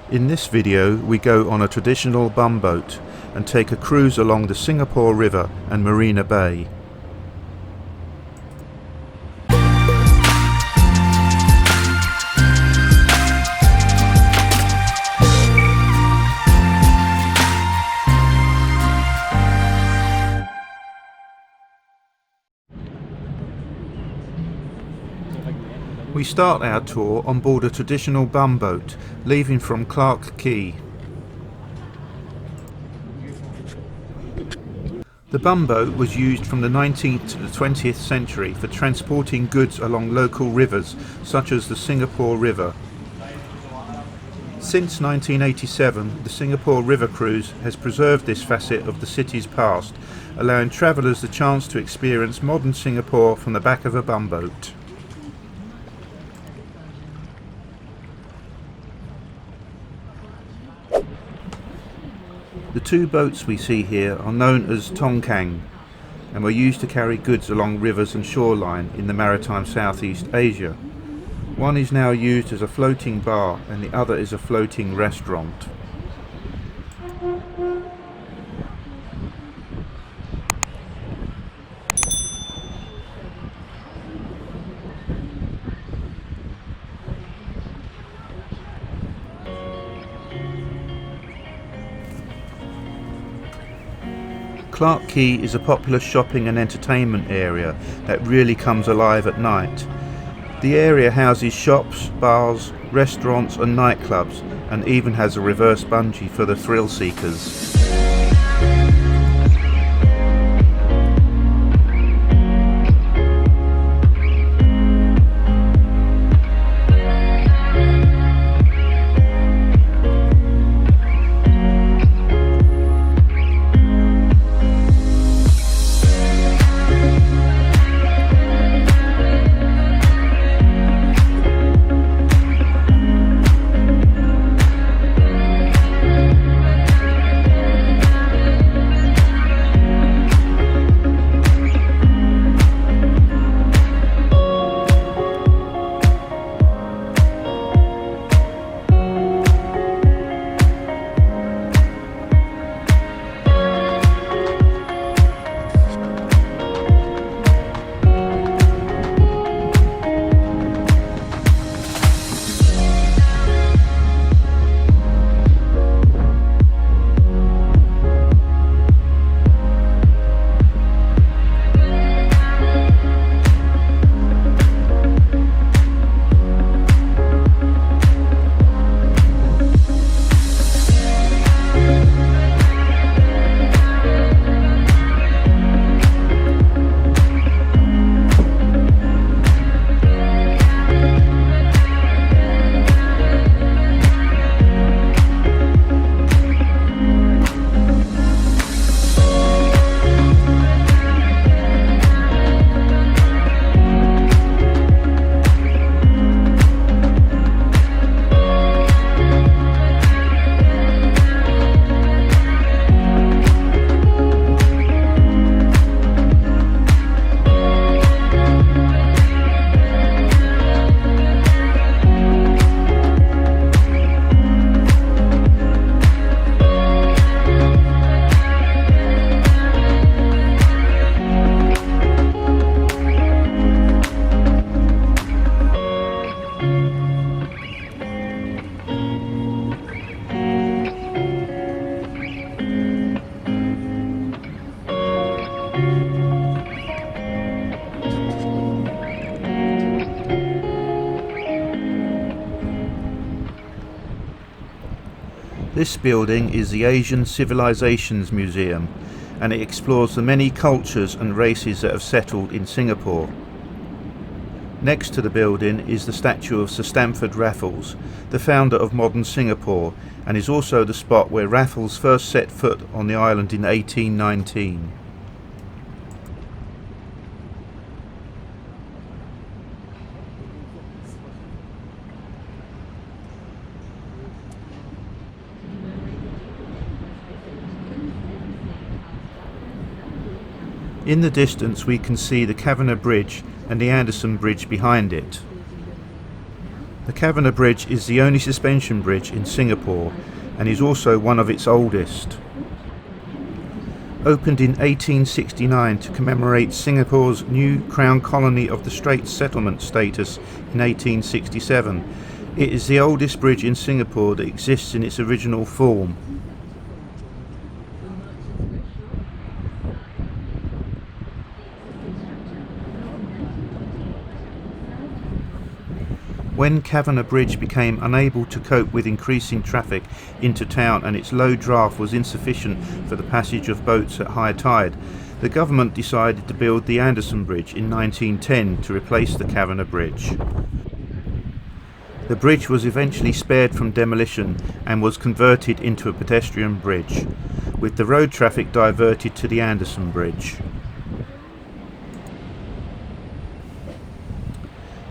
In this video we go on a traditional bumboat and take a cruise along the Singapore River and Marina Bay. We start our tour on board a traditional bumboat, leaving from Quay. The bumboat was used from the 19th to the 20th century for transporting goods along local rivers such as the Singapore River. Since 1987, the Singapore River Cruise has preserved this facet of the city's past, allowing travellers the chance to experience modern Singapore from the back of a bumboat. The two boats we see here are known as tongkang and were used to carry goods along rivers and shoreline in the maritime Southeast Asia. One is now used as a floating bar and the other is a floating restaurant. Quay is a popular shopping and entertainment area that really comes alive at night. The area houses shops, bars, restaurants and nightclubs, and even has a reverse bungee for the thrill seekers. This building is the Asian Civilizations Museum, and it explores the many cultures and races that have settled in Singapore. Next to the building is the statue of Sir Stamford Raffles, the founder of modern Singapore, and is also the spot where Raffles first set foot on the island in 1819. In the distance we can see the Merlion Bridge and the Anderson Bridge behind it. The Cavenagh Bridge is the only suspension bridge in Singapore and is also one of its oldest. Opened in 1869 to commemorate Singapore's new Crown Colony of the Straits Settlement status in 1867, it is the oldest bridge in Singapore that exists in its original form. When Cavenagh Bridge became unable to cope with increasing traffic into town and its low draft was insufficient for the passage of boats at high tide, the government decided to build the Anderson Bridge in 1910 to replace the Cavenagh Bridge. The bridge was eventually spared from demolition and was converted into a pedestrian bridge, with the road traffic diverted to the Anderson Bridge.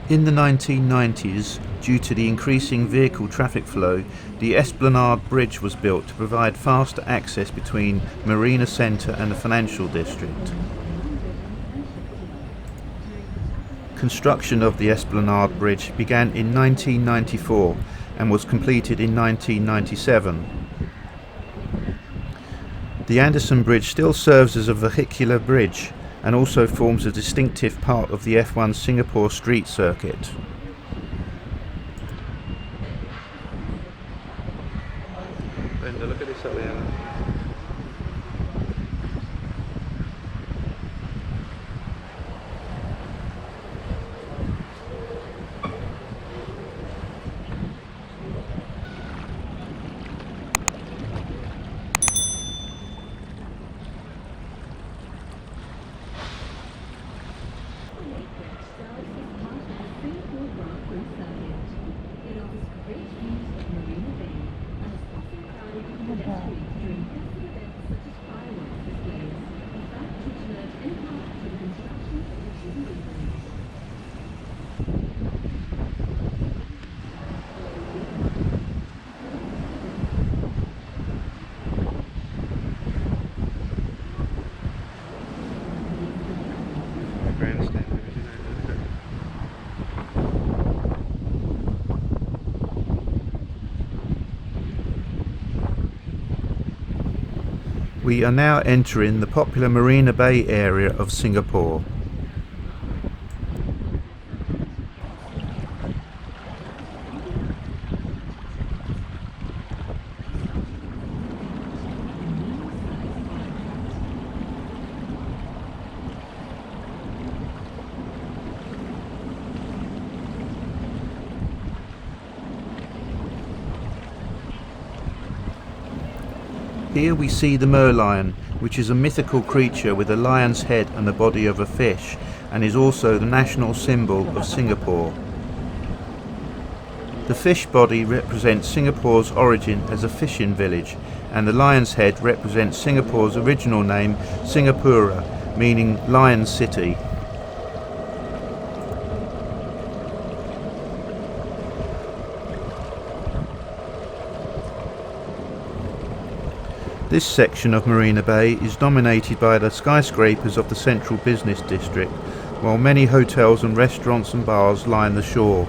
In the 1990s, due to the increasing vehicle traffic flow, the Esplanade Bridge was built to provide faster access between Marina Centre and the financial district. Construction of the Esplanade Bridge began in 1994 and was completed in 1997. The Anderson Bridge still serves as a vehicular bridge and also forms a distinctive part of the F1 Singapore street circuit. Brenda, look at this up there. We are now entering the popular Marina Bay area of Singapore. Here we see the Merlion, which is a mythical creature with a lion's head and the body of a fish, and is also the national symbol of Singapore. The fish body represents Singapore's origin as a fishing village, and the lion's head represents Singapore's original name, Singapura, meaning Lion City. This section of Marina Bay is dominated by the skyscrapers of the central business district, while many hotels and restaurants and bars line the shore.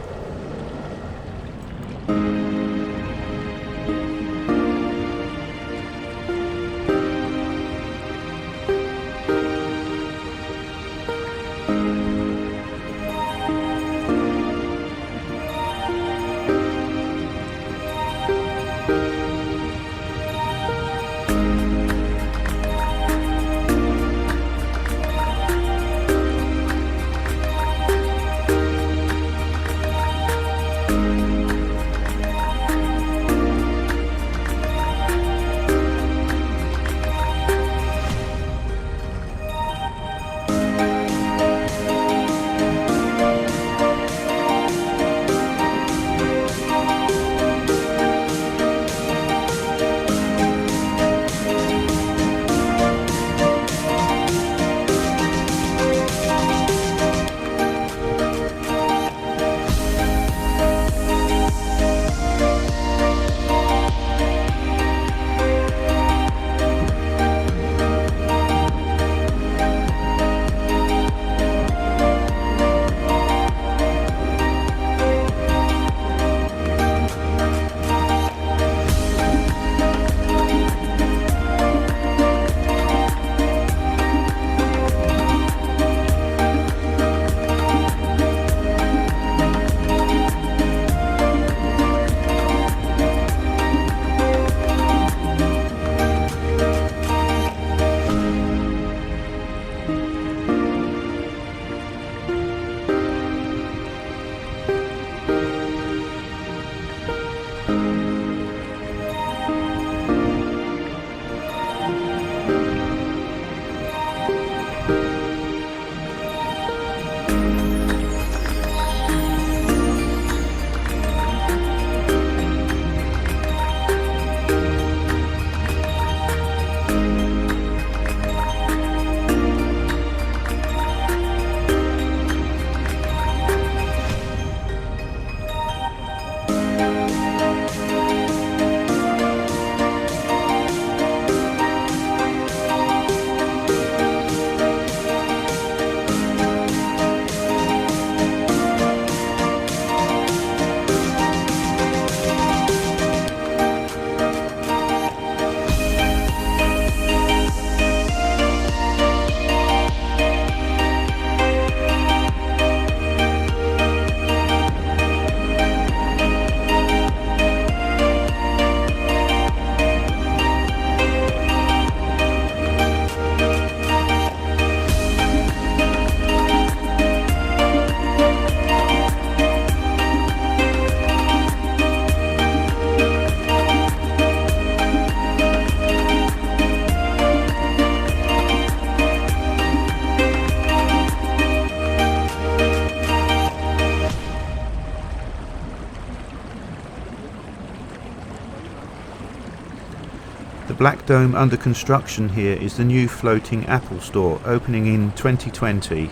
The black dome under construction here is the new floating Apple store, opening in 2020.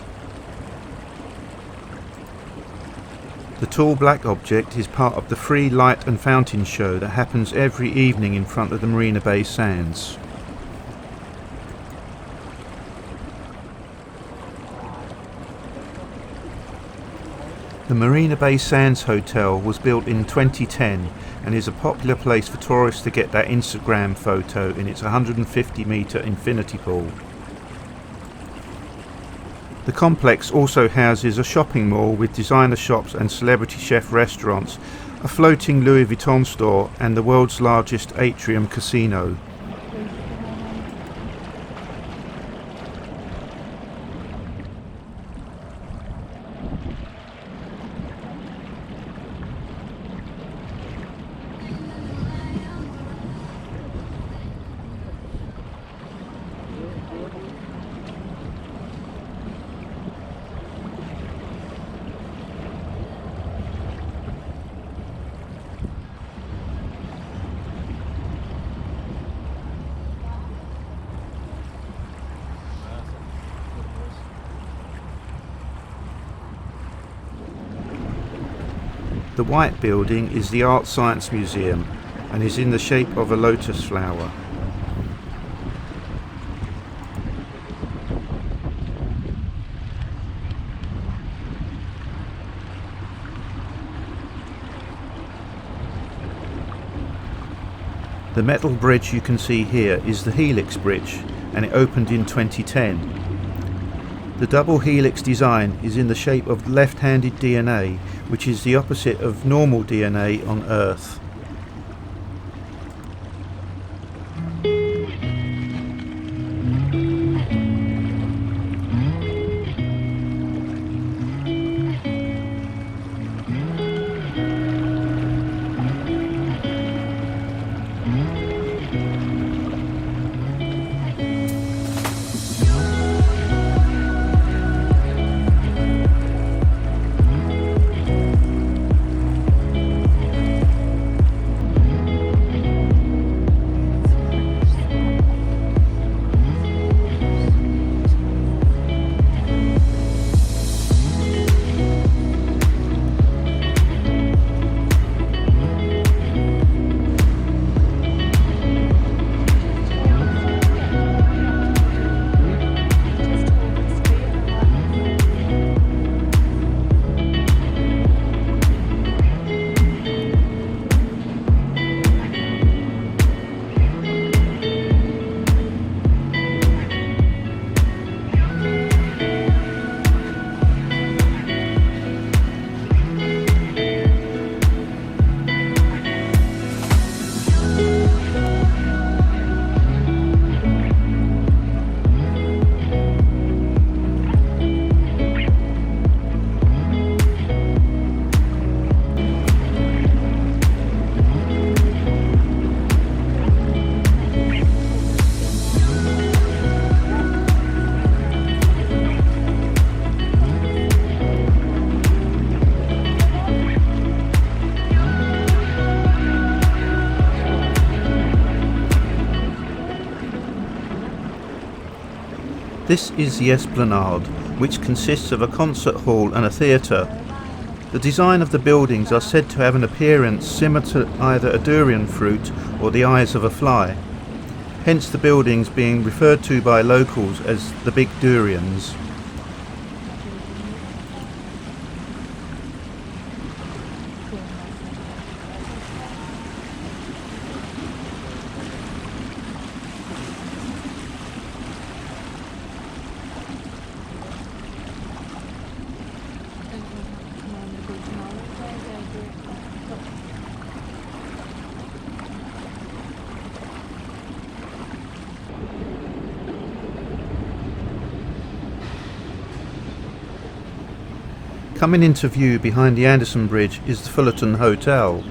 The tall black object is part of the free light and fountain show that happens every evening in front of the Marina Bay Sands. The Marina Bay Sands Hotel was built in 2010 and is a popular place for tourists to get that Instagram photo in its 150-metre infinity pool. The complex also houses a shopping mall with designer shops and celebrity chef restaurants, a floating Louis Vuitton store and the world's largest atrium casino. The white building is the Art Science Museum and is in the shape of a lotus flower. The metal bridge you can see here is the Helix Bridge, and it opened in 2010. The double helix design is in the shape of left-handed DNA, which is the opposite of normal DNA on Earth. This is the Esplanade, which consists of a concert hall and a theatre. The design of the buildings are said to have an appearance similar to either a durian fruit or the eyes of a fly, hence the buildings being referred to by locals as the Big Durians. Coming into view behind the Anderson Bridge is the Fullerton Hotel.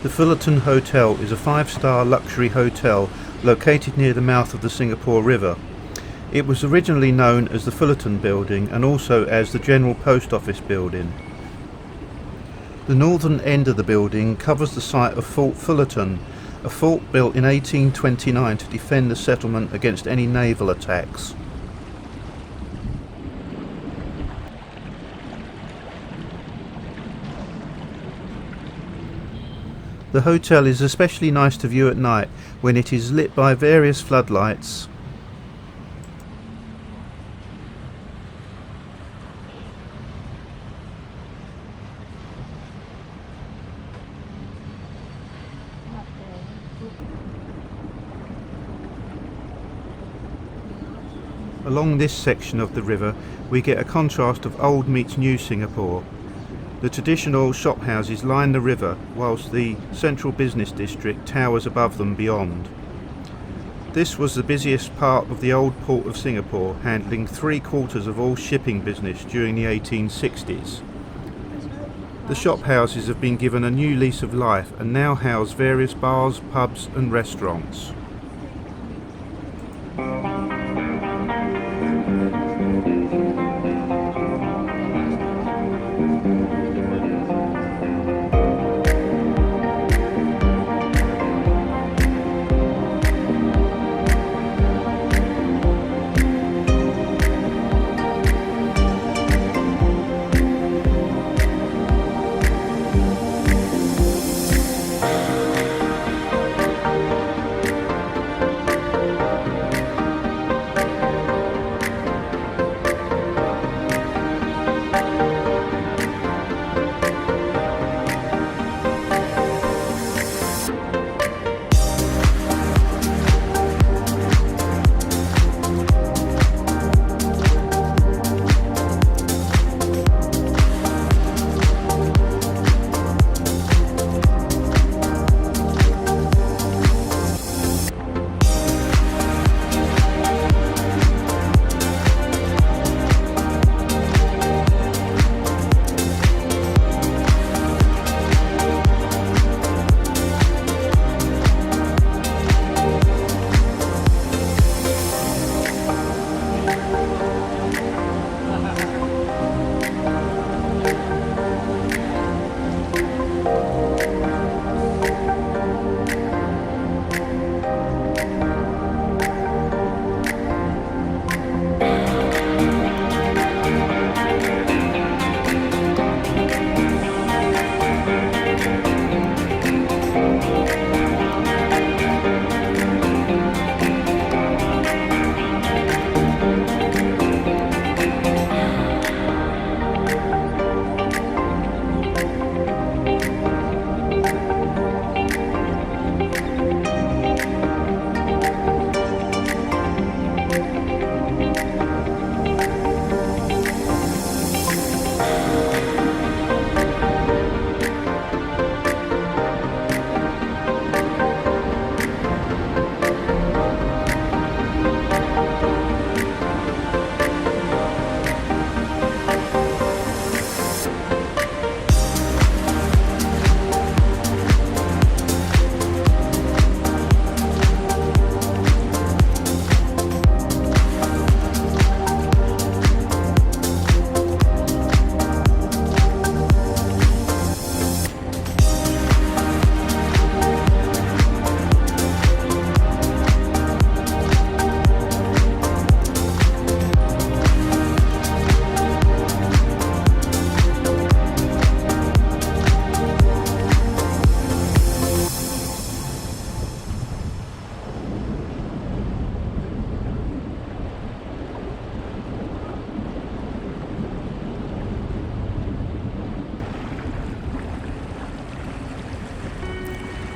The Fullerton Hotel is a 5-star luxury hotel located near the mouth of the Singapore River. It was originally known as the Fullerton Building and also as the General Post Office Building. The northern end of the building covers the site of Fort Fullerton, a fort built in 1829 to defend the settlement against any naval attacks. The hotel is especially nice to view at night when it is lit by various floodlights. Along this section of the river we get a contrast of old meets new Singapore. The traditional shop houses line the river whilst the central business district towers above them beyond. This was the busiest part of the old port of Singapore, handling 3/4 of all shipping business during the 1860s. The shop houses have been given a new lease of life and now house various bars, pubs and restaurants.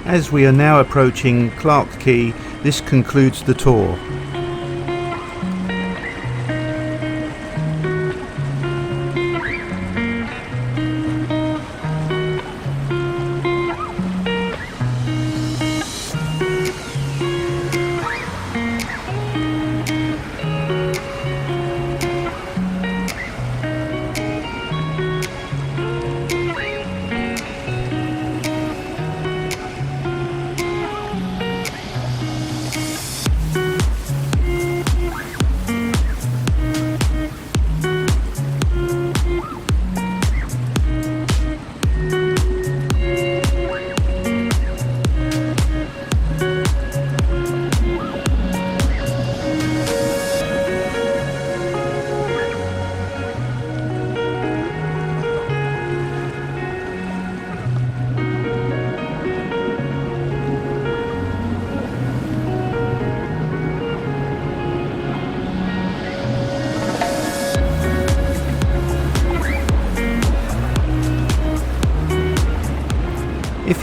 As we are now approaching Quay, this concludes the tour.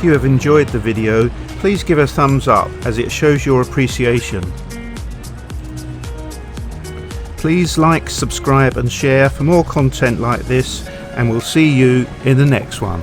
If you have enjoyed the video, please give a thumbs up as it shows your appreciation. Please like, subscribe and share for more content like this, and we'll see you in the next one.